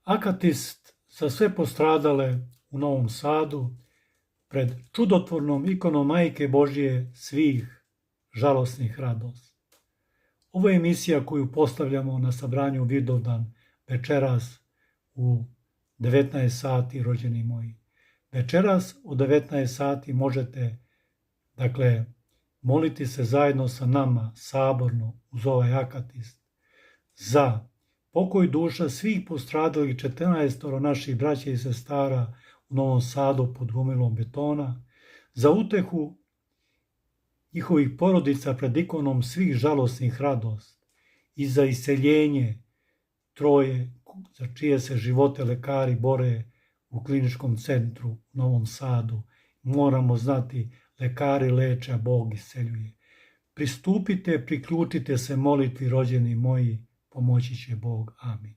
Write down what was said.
Akatist za sve postradale u Novom Sadu pred čudotvornom ikonom Majke Božje svih žalosnih radosti. Ovo je emisija koju postavljamo na sabranju Vidovdan večeras u 19 sati, rođeni moji. Večeras u 19 sati možete, moliti se zajedno sa nama, saborno, uz ovaj akatist, za pokoj duša svih postradalih 14 naših braća i sestara u Novom Sadu pod gomilom betona, za utehu njihovih porodica pred ikonom svih žalosnih radost i za iseljenje troje za čije se živote lekari bore u kliničkom centru u Novom Sadu. Moramo znati, lekari leče, a Bog iseljuje. Pristupite, priključite se molitvi, rođeni moji, pomoći će Bog. Amin.